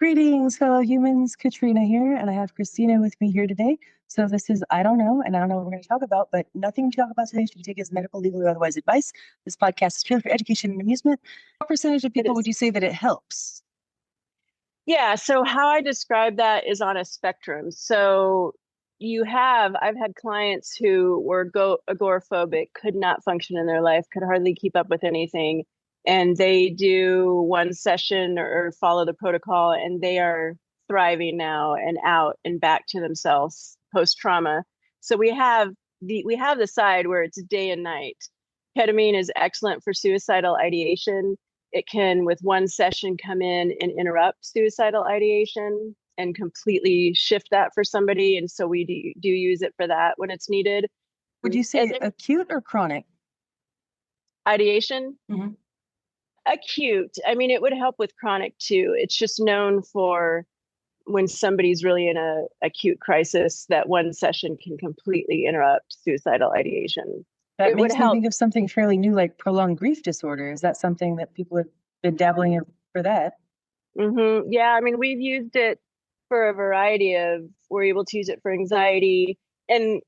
Greetings, fellow humans. Katrina here, and I have Christina with me here today. So this is I don't know, and I don't know what we're going to talk about, but nothing to talk about today should be taken as medical, legal, or otherwise advice. This podcast is purely for education and amusement. What percentage of people would you say that it helps? Yeah, so how I describe that is on a spectrum. So I've had clients who were agoraphobic, could not function in their life, could hardly keep up with anything. And they do one session or follow the protocol, and they are thriving now and out and back to themselves post-trauma. So we have the side where it's day and night. Ketamine is excellent for suicidal ideation. It can, with one session, come in and interrupt suicidal ideation and completely shift that for somebody. And so we do use it for that when it's needed. Would you say acute or chronic? Ideation? Mm-hmm. Acute. I mean, it would help with chronic too. It's just known for when somebody's really in a acute crisis, that one session can completely interrupt suicidal ideation. That makes me think of something fairly new, like prolonged grief disorder. Is that something that people have been dabbling in for that? Mm-hmm. Yeah, I mean, we've used it for a variety of, we're able to use it for anxiety and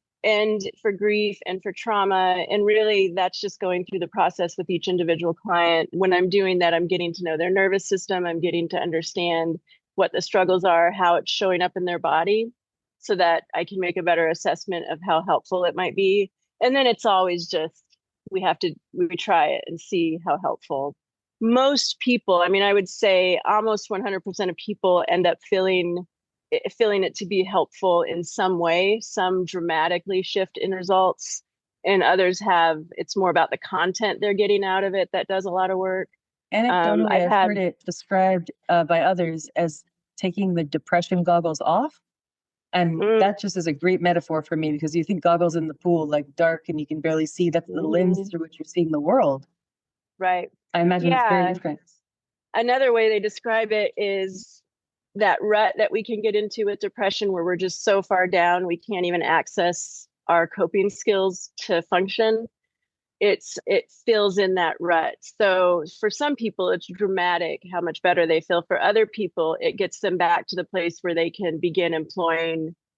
for grief and for trauma. And really, that's just going through the process with each individual client. When I'm doing that, I'm getting to know their nervous system. I'm getting to understand what the struggles are, how it's showing up in their body, so that I can make a better assessment of how helpful it might be. And then it's always just, we try it and see how helpful. Most people, I mean, I would say almost 100% of people end up feeling it to be helpful in some way, some dramatically shift in results. And others it's more about the content they're getting out of it that does a lot of work. Anecdotally, I've heard it described by others as taking the depression goggles off. And that just is a great metaphor for me, because you think goggles in the pool, like dark and you can barely see. That's the lens through which you're seeing the world. Right. I imagine it's very different. Another way they describe it is that rut that we can get into with depression, where we're just so far down, we can't even access our coping skills to function. It fills in that rut. So for some people, it's dramatic how much better they feel. For other people, it gets them back to the place where they can begin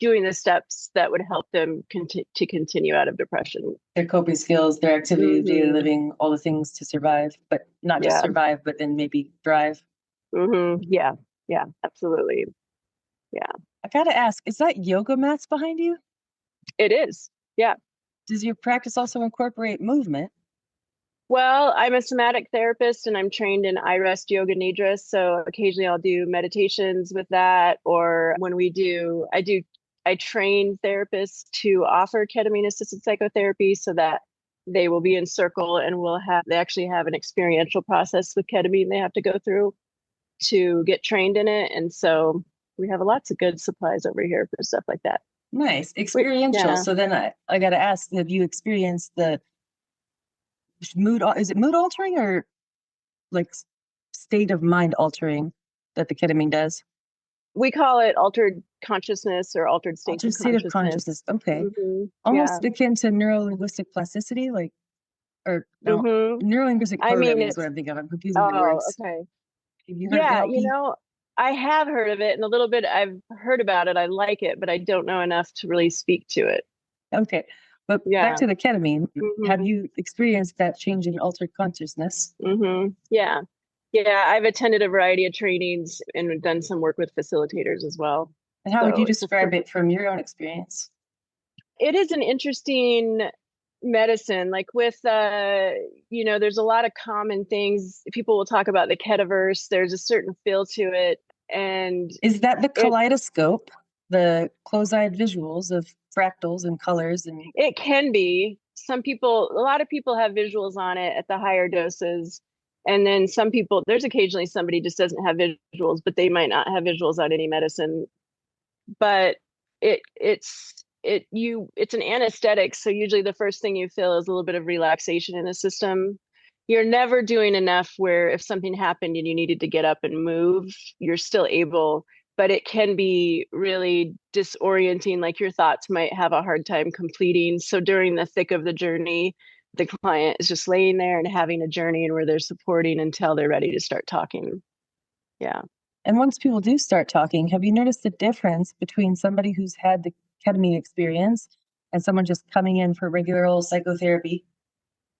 doing the steps that would help them to continue out of depression. Their coping skills, their activity of daily living, all the things to survive, but not just survive, but then maybe thrive. Yeah, absolutely. Yeah. I gotta ask, is that yoga mats behind you? It is. Yeah. Does your practice also incorporate movement? Well, I'm a somatic therapist and I'm trained in iRest Yoga Nidra. So occasionally I'll do meditations with that. Or when I train therapists to offer ketamine assisted psychotherapy, so that they will be in circle and they actually have an experiential process with ketamine they have to go through to get trained in it. And so we have lots of good supplies over here for stuff like that. Nice. Experiential. Yeah. So then I got to ask, have you experienced the is it mood altering or like state of mind altering that the ketamine does? We call it altered consciousness or altered state of consciousness. Okay. Mm-hmm. Almost akin to neuro-linguistic plasticity, neuro-linguistic programming is what I'm thinking of. I'm confusing the words. Okay. I have heard of it, and a little bit I've heard about it. I like it, but I don't know enough to really speak to it. Okay. But back to the ketamine, have you experienced that change in altered consciousness? Yeah. Yeah, I've attended a variety of trainings and done some work with facilitators as well. And how would you describe it from your own experience? It is an interesting medicine. Like with, there's a lot of common things. People will talk about the ketaverse. There's a certain feel to it. And is that the kaleidoscope, the close-eyed visuals of fractals and colors? And it can be. A lot of people have visuals on it at the higher doses. And then some people, there's occasionally somebody just doesn't have visuals, but they might not have visuals on any medicine. But it's an anesthetic. So usually the first thing you feel is a little bit of relaxation in the system. You're never doing enough where if something happened and you needed to get up and move, you're still able, but it can be really disorienting. Like your thoughts might have a hard time completing. So during the thick of the journey, the client is just laying there and having a journey, and where they're supporting until they're ready to start talking. Yeah. And once people do start talking, have you noticed the difference between somebody who's had the ketamine experience and someone just coming in for regular old psychotherapy?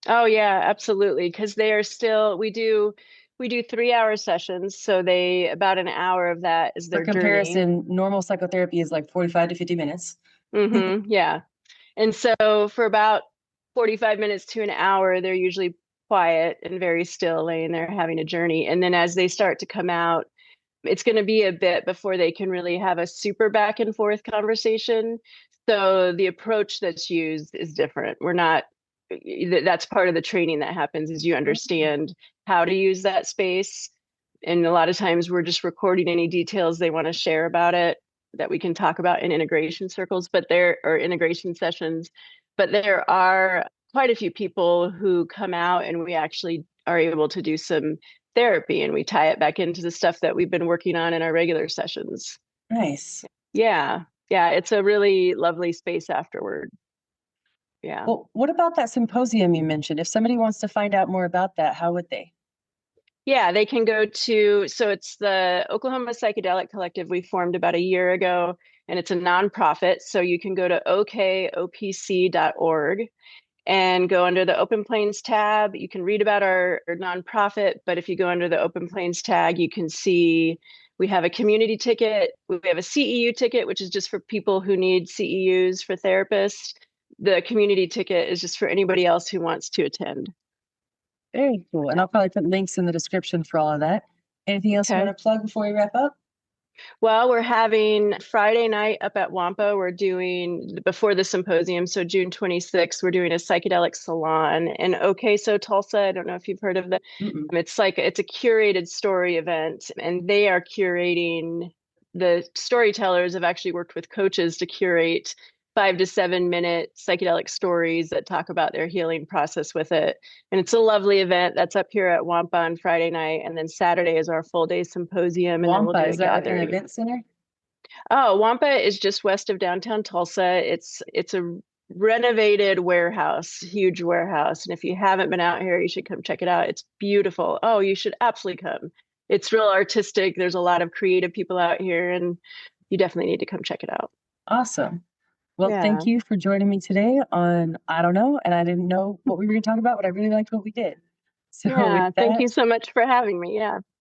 Oh yeah, absolutely. Because they are still, we do 3 hour sessions, so they about an hour of that is For their journey. comparison, normal psychotherapy is like 45 to 50 minutes. Yeah. And so for about 45 minutes to an hour, they're usually quiet and very still, laying there having a journey. And then as they start to come out, it's going to be a bit before they can really have a super back and forth conversation. So the approach that's used is different. We're not, that's part of the training that happens is you understand how to use that space. And a lot of times we're just recording any details they want to share about it that we can talk about in integration circles, but there are integration sessions, but there are quite a few people who come out and we actually are able to do some therapy and we tie it back into the stuff that we've been working on in our regular sessions. Nice. Yeah. Yeah. It's a really lovely space afterward. Yeah. Well, what about that symposium you mentioned? If somebody wants to find out more about that, how would they? Yeah, they can go to, so it's the Oklahoma Psychedelic Collective we formed about a year ago, and it's a nonprofit. So you can go to okopc.org and go under the Open Plains tab. You can read about our nonprofit, but if you go under the Open Plains tag, you can see we have a community ticket. We have a CEU ticket, which is just for people who need CEUs for therapists. The community ticket is just for anybody else who wants to attend. Very cool. And Yeah. I'll probably put links in the description for all of that. Anything else you Okay. want to plug before we wrap up? Well, we're having Friday night up at Wampa. We're doing before the symposium, so June 26th, we're doing a psychedelic salon in So Tulsa. I don't know if you've heard of that. Mm-mm. It's a curated story event, and they are curating the storytellers have actually worked with coaches to curate 5 to 7 minute psychedelic stories that talk about their healing process with it. And it's a lovely event that's up here at Wampa on Friday night. And then Saturday is our full day symposium. And then we'll Wampa, do a is that like an gathering. event center? Oh, Wampa is just west of downtown Tulsa. It's a renovated warehouse, huge warehouse. And if you haven't been out here, you should come check it out. It's beautiful. Oh, you should absolutely come. It's real artistic. There's a lot of creative people out here, and you definitely need to come check it out. Awesome. Well, Yeah. thank you for joining me today on I Don't Know. And I didn't know what we were going to talk about, but I really liked what we did. So with Yeah. Thank that, you so much for having me. Yeah.